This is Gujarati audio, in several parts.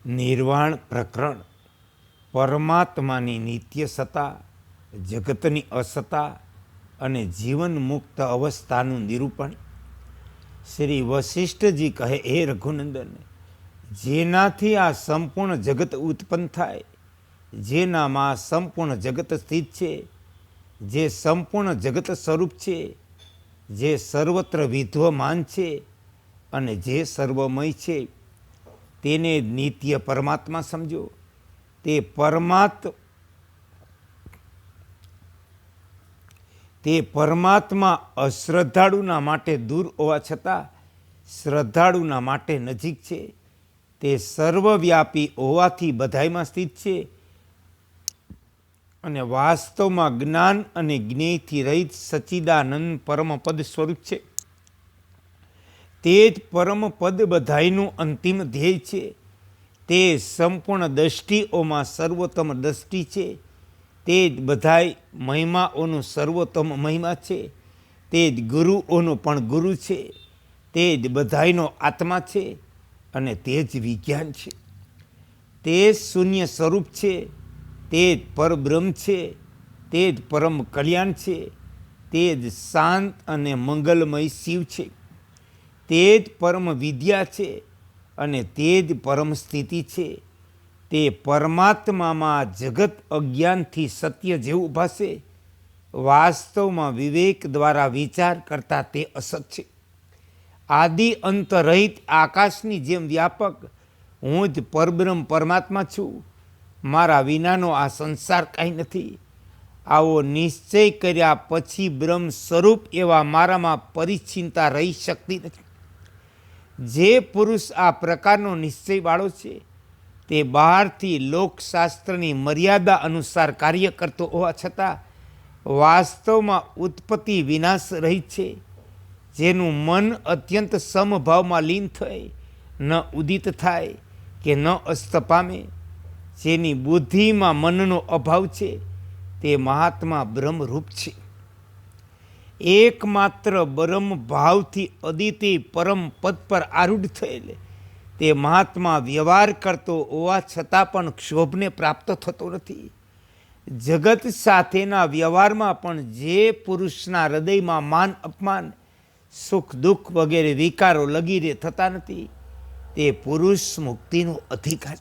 નિર્વાણ પ્રકરણ પરમાત્માની નિત્ય સત્તા, જગતની અસત્તા અને જીવન મુક્ત અવસ્થાનું નિરૂપણ. શ્રી વશિષ્ઠજી કહે, હે રઘુનંદન, જેનાથી આ સંપૂર્ણ જગત ઉત્પન્ન થાય, જેનામાં સંપૂર્ણ જગત સ્થિત છે, જે સંપૂર્ણ જગત સ્વરૂપ છે, જે સર્વત્ર વિદ્યમાન છે અને જે સર્વમય છે, તેને નિત્ય પરમાત્મા સમજો. તે પરમાત્મા અશ્રદ્ધાળુના માટે દૂર હોવા છતાં શ્રદ્ધાળુના માટે નજીક છે. તે સર્વવ્યાપી હોવાથી બધાયમાં સ્થિત છે અને વાસ્તવમાં જ્ઞાન અને જ્ઞેયથી રહિત સચ્ચિદાનંદ પરમપદ સ્વરૂપ છે. તે જ પરમપદ બધાયનું અંતિમ ધ્યેય છે. તે સંપૂર્ણ દ્રષ્ટિઓમાં સર્વોત્તમ દ્રષ્ટિ છે. તે જ બધાય મહિમાઓનું સર્વોત્તમ મહિમા છે. તે જ ગુરુઓનો પણ ગુરુ છે. તે જ બધાયનો આત્મા છે અને તે જ વિજ્ઞાન છે. તે શૂન્ય સ્વરૂપ છે. તે જ પરબ્રહ્મ છે. તે જ પરમ કલ્યાણ છે. તે જ શાંત અને મંગલમય શિવ છે. તે જ પરમ વિદ્યા છે અને તે જ પરમ સ્થિતિ છે. તે પરમાત્મામાં જગત અજ્ઞાનથી સત્ય જેવું ભાસે, વાસ્તવમાં વિવેક દ્વારા વિચાર કરતા તે અસત છે. આદિ અંત રહિત આકાશની જેમ વ્યાપક હું જ પરબ્રહ્મ પરમાત્મા છું. મારા વિનાનો આ સંસાર કાંઈ નથી. આવો નિશ્ચય કર્યા પછી બ્રહ્મ સ્વરૂપ એવા મારામાં પરિચ્છિન્નતા રહી શકતી નથી. જે પુરુષ આ પ્રકારનો નિશ્ચયવાળો છે, તે બહારથી લોકશાસ્ત્રની મર્યાદા અનુસાર કાર્ય કરતો હોવા છતાં વાસ્તવમાં ઉત્પત્તિ વિનાશ રહિત છે. જેનું મન અત્યંત સમભાવમાં લીન થાય, ન ઉદિત થાય કે ન અસ્ત પામે, જેની બુદ્ધિમાં મનનો અભાવ છે, તે મહાત્મા બ્રહ્મરૂપ છે. એકમાત્ર બ્રહ્મ ભાવથી અદિતિ પરમ પદ પર આરૂઢ થયેલ તે મહાત્મા વ્યવહાર કરતો હોવા છતાં પણ ક્ષોભને પ્રાપ્ત થતો નથી. જગત સાથેના વ્યવહારમાં પણ જે પુરુષના હૃદયમાં માન અપમાન, સુખ દુઃખ વગેરે વિકારો લગીરે થતા નથી, તે પુરુષ મુક્તિનો અધિકાર.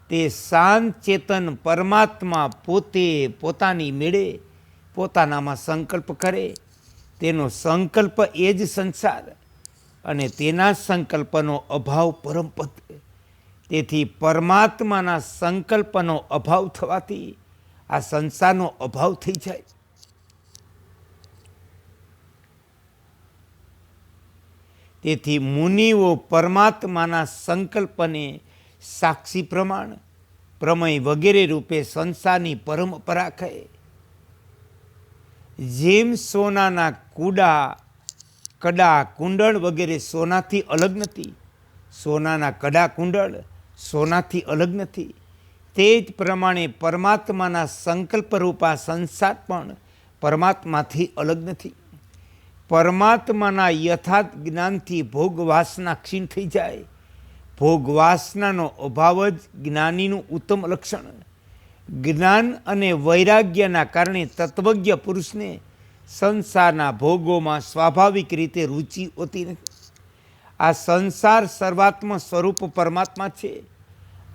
તે શાંત ચેતન પરમાત્મા પોતે પોતાની મેળે પોતાનામાં સંકલ્પ કરે, તેનો સંકલ્પ એ જ સંસાર અને તેના સંકલ્પનો અભાવ પરમપદ. તેથી પરમાત્માના સંકલ્પનો અભાવ થવાથી આ સંસારનો અભાવ થઈ જાય. તેથી મુનિઓ પરમાત્માના સંકલ્પને સાક્ષી પ્રમાણ, પ્રમેય વગેરે રૂપે સંસારની પરંપરા કહે. જેમ સોનાના કડા કુંડળ વગેરે સોનાથી અલગ નથી, સોનાના કડા કુંડળ સોનાથી અલગ નથી, તે જ પ્રમાણે પરમાત્માના સંકલ્પરૂપા સંસાર પણ પરમાત્માથી અલગ નથી. પરમાત્માના યથાર્થ જ્ઞાનથી ભોગ વાસના ક્ષીણ થઈ જાય. ભોગ વાસનાનો અભાવ જ જ્ઞાનીનું ઉત્તમ લક્ષણ. જ્ઞાન અને વૈરાગ્યના કારણે તત્વજ્ઞ પુરુષને સંસારના ભોગોમાં સ્વાભાવિક રીતે રુચિ હોતી નથી. આ સંસાર સર્વાત્મ સ્વરૂપ પરમાત્મા છે.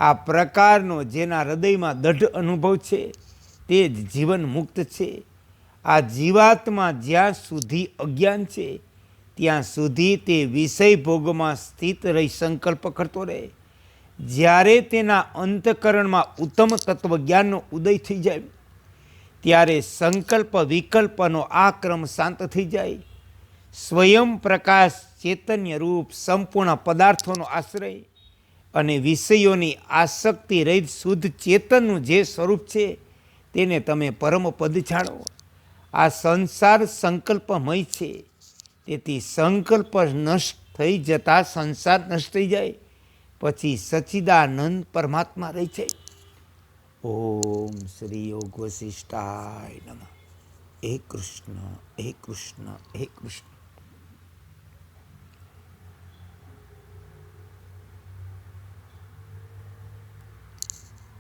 આ પ્રકારનો જેના હૃદયમાં દઢ અનુભવ છે, તે જ જીવન મુક્ત છે. આ જીવાત્મા જ્યાં સુધી અજ્ઞાન છે, ત્યાં સુધી તે વિષય ભોગમાં સ્થિત રહી સંકલ્પ કરતો રહે. જ્યારે તેના અંતઃકરણમાં ઉત્તમ તત્વજ્ઞાનનો ઉદય થઈ જાય, ત્યારે સંકલ્પ વિકલ્પનો આ ક્રમ શાંત થઈ જાય. સ્વયં પ્રકાશ ચૈતન્ય રૂપ સંપૂર્ણ પદાર્થોનો આશ્રય અને વિષયોની આસક્તિ રહિત શુદ્ધ ચેતનનું જે સ્વરૂપ છે, તેને તમે પરમપદ જાણો. આ સંસાર સંકલ્પમય છે. તેથી સંકલ્પ નષ્ટ થઈ જતા સંસાર નષ્ટ થઈ જાય. પછી સચ્ચિદાનંદ પરમાત્મા રહી જાય. ઓમ શ્રી યોગ વશિષ્ઠાય નમઃ. હે કૃષ્ણ, હે કૃષ્ણ, હે કૃષ્ણ.